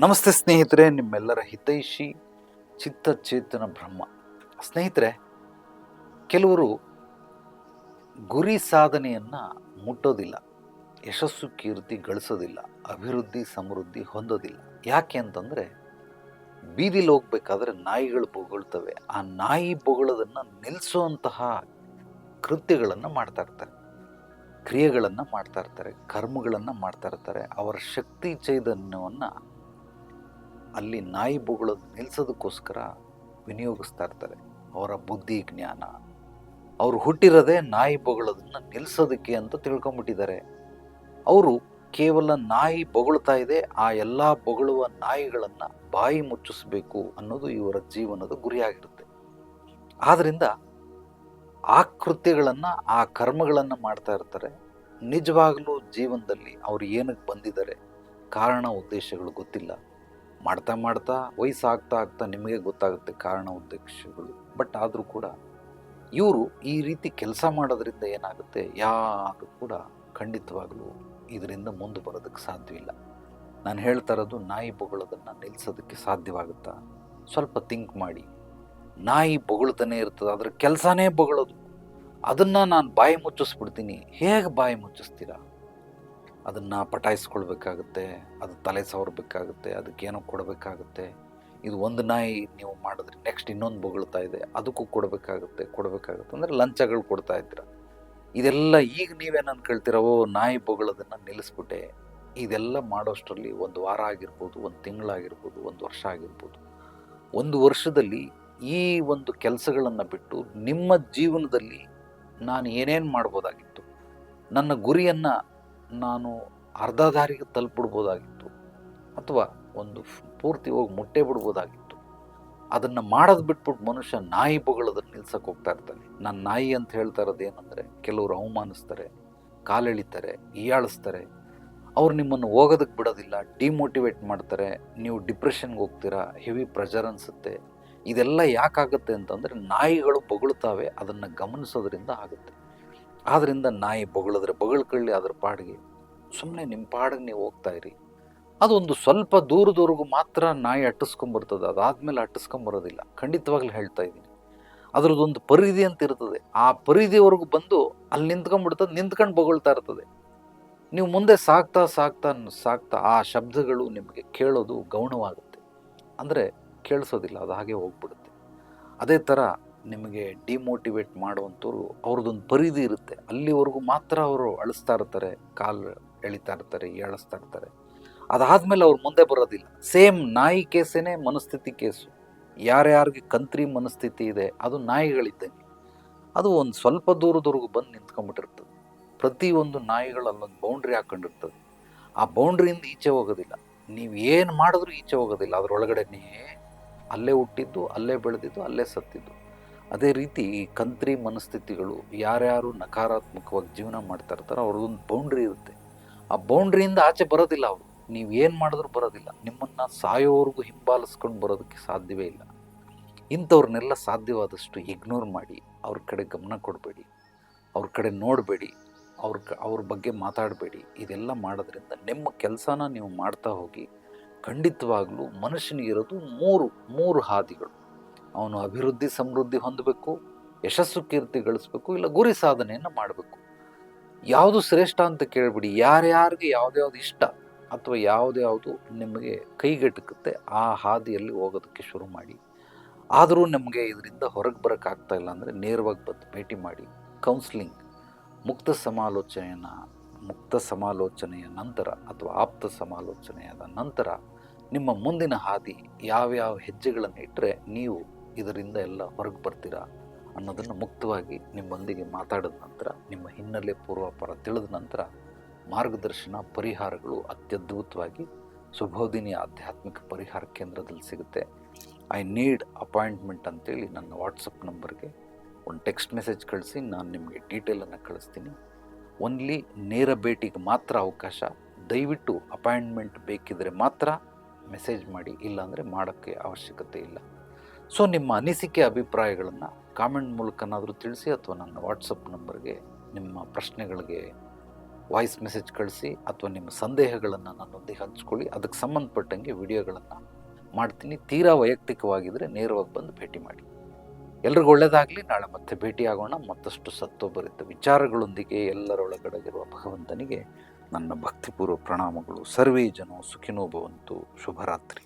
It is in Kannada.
ನಮಸ್ತೆ ಸ್ನೇಹಿತರೆ, ನಿಮ್ಮೆಲ್ಲರ ಹಿತೈಷಿ ಚಿತ್ತಚೇತನ ಬ್ರಹ್ಮ. ಸ್ನೇಹಿತರೆ, ಕೆಲವರು ಗುರಿ ಸಾಧನೆಯನ್ನು ಮುಟ್ಟೋದಿಲ್ಲ, ಯಶಸ್ಸು ಕೀರ್ತಿ ಗಳಿಸೋದಿಲ್ಲ, ಅಭಿವೃದ್ಧಿ ಸಮೃದ್ಧಿ ಹೊಂದೋದಿಲ್ಲ. ಯಾಕೆ ಅಂತಂದರೆ, ಬೀದಿಲಿ ಹೋಗ್ಬೇಕಾದ್ರೆ ನಾಯಿಗಳು ಬೊಗಳ್ತವೆ. ಆ ನಾಯಿ ಬೊಗಳೋದನ್ನು ನಿಲ್ಲಿಸುವಂತಹ ಕೃತ್ಯಗಳನ್ನು ಮಾಡ್ತಾ ಇರ್ತಾರೆ, ಕ್ರಿಯೆಗಳನ್ನು ಮಾಡ್ತಾ ಇರ್ತಾರೆ, ಕರ್ಮಗಳನ್ನು ಮಾಡ್ತಾ ಇರ್ತಾರೆ. ಅವರ ಶಕ್ತಿ ಚೈತನ್ಯವನ್ನು ಅಲ್ಲಿ ನಾಯಿ ಬೊಗಳೋದು ನಿಲ್ಲಿಸೋದಕ್ಕೋಸ್ಕರ ವಿನಿಯೋಗಿಸ್ತಾ ಇರ್ತಾರೆ. ಅವರ ಬುದ್ಧಿ ಜ್ಞಾನ, ಅವರು ಹುಟ್ಟಿರೋದೇ ನಾಯಿ ಬೊಗಳೋದನ್ನು ನಿಲ್ಲಿಸೋದಕ್ಕೆ ಅಂತ ತಿಳ್ಕೊಂಬಿಟ್ಟಿದ್ದಾರೆ. ಅವರು ಕೇವಲ ನಾಯಿ ಬೊಗಳ್ತಾ ಇದೆ, ಆ ಎಲ್ಲ ಬೊಗಳುವ ನಾಯಿಗಳನ್ನು ಬಾಯಿ ಮುಚ್ಚಿಸ್ಬೇಕು ಅನ್ನೋದು ಇವರ ಜೀವನದ ಗುರಿಯಾಗಿರುತ್ತೆ. ಆದ್ದರಿಂದ ಆ ಕೃತ್ಯಗಳನ್ನು, ಆ ಕರ್ಮಗಳನ್ನು ಮಾಡ್ತಾ ಇರ್ತಾರೆ. ನಿಜವಾಗಲೂ ಜೀವನದಲ್ಲಿ ಅವರು ಏನಕ್ಕೆ ಬಂದಿದ್ದಾರೆ, ಕಾರಣ ಉದ್ದೇಶಗಳು ಗೊತ್ತಿಲ್ಲ. ಮಾಡ್ತಾ ಮಾಡ್ತಾ ವಯಸ್ಸಾಗ್ತಾ ಆಗ್ತಾ ನಿಮಗೆ ಗೊತ್ತಾಗುತ್ತೆ ಕಾರಣ ಉದ್ದೇಶಗಳು. ಬಟ್ ಆದರೂ ಕೂಡ ಇವರು ಈ ರೀತಿ ಕೆಲಸ ಮಾಡೋದ್ರಿಂದ ಏನಾಗುತ್ತೆ, ಯಾರು ಕೂಡ ಖಂಡಿತವಾಗಲೂ ಇದರಿಂದ ಮುಂದೆ ಬರೋದಕ್ಕೆ ಸಾಧ್ಯವಿಲ್ಲ. ನಾನು ಹೇಳ್ತಾ ಇರೋದು, ನಾಯಿ ಬೊಗಳೋದನ್ನು ನಿಲ್ಲಿಸೋದಕ್ಕೆ ಸಾಧ್ಯವಾಗುತ್ತಾ? ಸ್ವಲ್ಪ ಥಿಂಕ್ ಮಾಡಿ. ನಾಯಿ ಬೊಗಳ್ತಾನೆ ಇರ್ತದೆ, ಅದ್ರ ಕೆಲಸನೇ ಬೊಗಳೋದು. ಅದನ್ನು ನಾನು ಬಾಯಿ ಮುಚ್ಚಿಸ್ಬಿಡ್ತೀನಿ. ಹೇಗೆ ಬಾಯಿ ಮುಚ್ಚಿಸ್ತೀರಾ? ಅದನ್ನು ಪಟಾಯಿಸ್ಕೊಳ್ಬೇಕಾಗುತ್ತೆ, ಅದು ತಲೆ ಸವರಬೇಕಾಗುತ್ತೆ, ಅದಕ್ಕೇನೋ ಕೊಡಬೇಕಾಗುತ್ತೆ. ಇದು ಒಂದು ನಾಯಿ ನೀವು ಮಾಡಿದ್ರೆ ನೆಕ್ಸ್ಟ್ ಇನ್ನೊಂದು ಬೊಗಳ್ತಾ ಇದೆ, ಅದಕ್ಕೂ ಕೊಡಬೇಕಾಗುತ್ತೆ ಅಂದರೆ ಲಂಚಗಳು ಕೊಡ್ತಾ ಇದ್ದೀರ. ಇದೆಲ್ಲ ಈಗ ನೀವೇನು ಅನ್ಕೊಳ್ತೀರ, ಓ ನಾಯಿ ಬೊಗಳೋದನ್ನು ನಿಲ್ಲಿಸ್ಬಿಟ್ಟೆ. ಇದೆಲ್ಲ ಮಾಡೋಷ್ಟರಲ್ಲಿ ಒಂದು ವಾರ ಆಗಿರ್ಬೋದು, ಒಂದು ತಿಂಗಳಾಗಿರ್ಬೋದು, ಒಂದು ವರ್ಷ ಆಗಿರ್ಬೋದು. ಒಂದು ವರ್ಷದಲ್ಲಿ ಈ ಒಂದು ಕೆಲಸಗಳನ್ನು ಬಿಟ್ಟು ನಿಮ್ಮ ಜೀವನದಲ್ಲಿ ನಾನು ಏನೇನು ಮಾಡ್ಬೋದಾಗಿತ್ತು, ನನ್ನ ಗುರಿಯನ್ನು ನಾನು ಅರ್ಧ ದಾರಿಗೆ ತಲುಪಿಡ್ಬೋದಾಗಿತ್ತು, ಅಥವಾ ಒಂದು ಪೂರ್ತಿ ಹೋಗಿ ಮುಟ್ಟೆ ಬಿಡ್ಬೋದಾಗಿತ್ತು. ಅದನ್ನು ಮಾಡೋದು ಬಿಟ್ಬಿಟ್ಟು ಮನುಷ್ಯ ನಾಯಿ ಬೊಗಳೋದನ್ನು ನಿಲ್ಸಕ್ಕೆ ಹೋಗ್ತಾ ಇರ್ತಾನೆ. ನಾನು ನಾಯಿ ಅಂತ ಹೇಳ್ತಾ ಇರೋದು ಏನಂದರೆ, ಕೆಲವರು ಅವಮಾನಿಸ್ತಾರೆ, ಕಾಲೆಳಿತಾರೆ, ಹೀಯಾಳಿಸ್ತಾರೆ. ಅವ್ರು ನಿಮ್ಮನ್ನು ಹೋಗೋದಕ್ಕೆ ಬಿಡೋದಿಲ್ಲ, ಡಿಮೋಟಿವೇಟ್ ಮಾಡ್ತಾರೆ. ನೀವು ಡಿಪ್ರೆಷನ್ಗೆ ಹೋಗ್ತೀರಾ, ಹೆವಿ ಪ್ರೆಷರ್ ಅನಿಸುತ್ತೆ. ಇದೆಲ್ಲ ಯಾಕಾಗುತ್ತೆ ಅಂತಂದರೆ, ನಾಯಿಗಳು ಬೊಗಳ್ತಾವೆ, ಅದನ್ನು ಗಮನಿಸೋದ್ರಿಂದ ಆಗುತ್ತೆ. ಆದ್ದರಿಂದ ನಾಯಿ ಬೊಗಳಿದ್ರೆ ಬೊಗಳ್ಕೊಳ್ಳಿ, ಅದ್ರ ಪಾಡಿಗೆ. ಸುಮ್ಮನೆ ನಿಮ್ಮ ಪಾಡಿಗೆ ನೀವು ಹೋಗ್ತಾ ಇರಿ. ಅದೊಂದು ಸ್ವಲ್ಪ ದೂರದವರೆಗೂ ಮಾತ್ರ ನಾಯಿ ಅಟ್ಟಿಸ್ಕೊಂಬರ್ತದೆ, ಅದಾದಮೇಲೆ ಅಟ್ಟಿಸ್ಕೊಂಬರೋದಿಲ್ಲ. ಖಂಡಿತವಾಗ್ಲೂ ಹೇಳ್ತಾ ಇದ್ದೀನಿ. ಅದರದ್ದೊಂದು ಪರಿಧಿ ಅಂತ ಇರ್ತದೆ. ಆ ಪರಿಧಿವರೆಗೂ ಬಂದು ಅಲ್ಲಿ ನಿಂತ್ಕೊಂಡ್ಬಿಡ್ತದೆ, ನಿಂತ್ಕೊಂಡು ಬೊಗಳ್ತಾ ಇರ್ತದೆ. ನೀವು ಮುಂದೆ ಸಾಗ್ತಾ ಸಾಗ್ತಾ ಸಾಗ್ತಾ ಆ ಶಬ್ದಗಳು ನಿಮಗೆ ಕೇಳೋದು ಗೌಣವಾಗುತ್ತೆ, ಅಂದರೆ ಕೇಳಿಸೋದಿಲ್ಲ, ಅದು ಹಾಗೆ ಹೋಗ್ಬಿಡುತ್ತೆ. ಅದೇ ಥರ ನಿಮಗೆ ಡಿಮೋಟಿವೇಟ್ ಮಾಡುವಂಥವ್ರು, ಅವ್ರದ್ದೊಂದು ಪರಿಧಿ ಇರುತ್ತೆ, ಅಲ್ಲಿವರೆಗೂ ಮಾತ್ರ ಅವರು ಅಳಿಸ್ತಾ ಇರ್ತಾರೆ, ಕಾಲು ಎಳಿತಾ ಇರ್ತಾರೆ, ಏಳಿಸ್ತಾ ಇರ್ತಾರೆ. ಅದಾದಮೇಲೆ ಅವ್ರು ಮುಂದೆ ಬರೋದಿಲ್ಲ. ಸೇಮ್ ನಾಯಿ ಕೇಸೇನೆ ಮನಸ್ಥಿತಿ ಕೇಸು. ಯಾರ್ಯಾರಿಗೆ ಕಂತ್ರಿ ಮನಸ್ಥಿತಿ ಇದೆ, ಅದು ನಾಯಿಗಳಿದ್ದಂಗೆ. ಅದು ಒಂದು ಸ್ವಲ್ಪ ದೂರದವರೆಗೂ ಬಂದು ನಿಂತ್ಕೊಂಡ್ಬಿಟ್ಟಿರ್ತದೆ. ಪ್ರತಿಯೊಂದು ನಾಯಿಗಳು ಅಲ್ಲೊಂದು ಬೌಂಡ್ರಿ ಹಾಕ್ಕೊಂಡಿರ್ತದೆ. ಆ ಬೌಂಡ್ರಿಯಿಂದ ಈಚೆ ಹೋಗೋದಿಲ್ಲ. ನೀವು ಏನು ಮಾಡಿದ್ರೂ ಈಚೆ ಹೋಗೋದಿಲ್ಲ. ಅದರೊಳಗಡೆನೇ ಅಲ್ಲೇ ಹುಟ್ಟಿದ್ದು, ಅಲ್ಲೇ ಬೆಳೆದಿದ್ದು, ಅಲ್ಲೇ ಸತ್ತಿದ್ದು. ಅದೇ ರೀತಿ ಈ ಕಂತ್ರಿ ಮನಸ್ಥಿತಿಗಳು, ಯಾರ್ಯಾರು ನಕಾರಾತ್ಮಕವಾಗಿ ಜೀವನ ಮಾಡ್ತಾ ಇರ್ತಾರೋ ಅವ್ರದ್ದೊಂದು ಬೌಂಡ್ರಿ ಇರುತ್ತೆ. ಆ ಬೌಂಡ್ರಿಯಿಂದ ಆಚೆ ಬರೋದಿಲ್ಲ ಅವರು. ನೀವು ಏನು ಮಾಡಿದ್ರೂ ಬರೋದಿಲ್ಲ. ನಿಮ್ಮನ್ನು ಸಾಯೋವರೆಗೂ ಹಿಂಬಾಲಿಸ್ಕೊಂಡು ಬರೋದಕ್ಕೆ ಸಾಧ್ಯವೇ ಇಲ್ಲ. ಇಂಥವ್ರನ್ನೆಲ್ಲ ಸಾಧ್ಯವಾದಷ್ಟು ಇಗ್ನೋರ್ ಮಾಡಿ, ಅವ್ರ ಕಡೆ ಗಮನ ಕೊಡಬೇಡಿ, ಅವ್ರ ಕಡೆ ನೋಡಬೇಡಿ, ಅವ್ರ ಬಗ್ಗೆ ಮಾತಾಡಬೇಡಿ. ಇದೆಲ್ಲ ಮಾಡೋದ್ರಿಂದ ನಿಮ್ಮ ಕೆಲಸನ ನೀವು ಮಾಡ್ತಾ ಹೋಗಿ. ಖಂಡಿತವಾಗ್ಲೂ ಮನುಷ್ಯನಿಗಿರೋದು ಮೂರು ಹಾದಿಗಳು. ಅವನು ಅಭಿವೃದ್ಧಿ ಸಮೃದ್ಧಿ ಹೊಂದಬೇಕು, ಯಶಸ್ಸು ಕೀರ್ತಿ ಗಳಿಸ್ಬೇಕು, ಇಲ್ಲ ಗುರಿ ಸಾಧನೆಯನ್ನು ಮಾಡಬೇಕು. ಯಾವುದು ಶ್ರೇಷ್ಠ ಅಂತ ಕೇಳಬೇಡಿ. ಯಾರ್ಯಾರಿಗೆ ಯಾವ್ದ್ಯಾವ್ದು ಇಷ್ಟ ಅಥವಾ ಯಾವ್ದ್ಯಾವುದು ನಿಮಗೆ ಕೈಗೆಟುಕುತ್ತೆ ಆ ಹಾದಿಯಲ್ಲಿ ಹೋಗೋದಕ್ಕೆ ಶುರು ಮಾಡಿ. ಆದರೂ ನಿಮಗೆ ಇದರಿಂದ ಹೊರಗೆ ಬರೋಕ್ಕಾಗ್ತಾ ಇಲ್ಲ ಅಂದರೆ ನೇರವಾಗಿ ಬಂದು ಭೇಟಿ ಮಾಡಿ. ಕೌನ್ಸ್ಲಿಂಗ್, ಮುಕ್ತ ಸಮಾಲೋಚನೆಯ ನಂತರ ಅಥವಾ ಆಪ್ತ ಸಮಾಲೋಚನೆಯಾದ ನಂತರ ನಿಮ್ಮ ಮುಂದಿನ ಹಾದಿ ಯಾವ್ಯಾವ ಹೆಜ್ಜೆಗಳನ್ನು ಇಟ್ಟರೆ ನೀವು ಇದರಿಂದ ಎಲ್ಲ ಹೊರಗೆ ಬರ್ತೀರಾ ಅನ್ನೋದನ್ನು ಮುಕ್ತವಾಗಿ ನಿಮ್ಮೊಂದಿಗೆ ಮಾತಾಡಿದ ನಂತರ, ನಿಮ್ಮ ಹಿನ್ನೆಲೆ ಪೂರ್ವಾಪರ ತಿಳಿದ ನಂತರ ಮಾರ್ಗದರ್ಶನ, ಪರಿಹಾರಗಳು ಅತ್ಯದ್ಭುತವಾಗಿ ಸುಬೋಧಿನಿ ಆಧ್ಯಾತ್ಮಿಕ ಪರಿಹಾರ ಕೇಂದ್ರದಲ್ಲಿ ಸಿಗುತ್ತೆ. ಐ ನೀಡ್ ಅಪಾಯಿಂಟ್ಮೆಂಟ್ ಅಂತೇಳಿ ನನ್ನ ವಾಟ್ಸಪ್ ನಂಬರ್ಗೆ ಒಂದು ಟೆಕ್ಸ್ಟ್ ಮೆಸೇಜ್ ಕಳಿಸಿ, ನಾನು ನಿಮಗೆ ಡೀಟೇಲನ್ನು ಕಳಿಸ್ತೀನಿ. ಓನ್ಲಿ ನೇರ ಭೇಟಿಗೆ ಮಾತ್ರ ಅವಕಾಶ. ದಯವಿಟ್ಟು ಅಪಾಯಿಂಟ್ಮೆಂಟ್ ಬೇಕಿದ್ರೆ ಮಾತ್ರ ಮೆಸೇಜ್ ಮಾಡಿ, ಇಲ್ಲಾಂದರೆ ಮಾಡೋಕ್ಕೆ ಅವಶ್ಯಕತೆ ಇಲ್ಲ. ಸೊ ನಿಮ್ಮ ಅನಿಸಿಕೆ, ವಾಯ್ಸ್ ಮೆಸೇಜ್ ಕಳಿಸಿ ಅಥವಾ ನಿಮ್ಮ ಸಂದೇಹಗಳನ್ನು ನನ್ನೊಂದಿಗೆ ಹಂಚ್ಕೊಳ್ಳಿ. ಅದಕ್ಕೆ ಸಂಬಂಧಪಟ್ಟಂಗೆ ವಿಡಿಯೋಗಳನ್ನು ಮಾಡ್ತೀನಿ. ತೀರಾ ವೈಯಕ್ತಿಕವಾಗಿದ್ದರೆ ನೇರವಾಗಿ ಬಂದು ಭೇಟಿ ಮಾಡಿ. ಎಲ್ರಿಗೂ ಒಳ್ಳೆಯದಾಗಲಿ. ನಾಳೆ ಮತ್ತೆ ಭೇಟಿಯಾಗೋಣ ಮತ್ತಷ್ಟು ಸತ್ವಭರಿತ ವಿಚಾರಗಳೊಂದಿಗೆ. ಎಲ್ಲರೊಳಗಡೆಗಿರುವ ಭಗವಂತನಿಗೆ ನನ್ನ ಭಕ್ತಿಪೂರ್ವ ಪ್ರಣಾಮಗಳು. ಸರ್ವೇ ಜನೋ ಸುಖಿನೋ ಭವಂತು. ಶುಭರಾತ್ರಿ.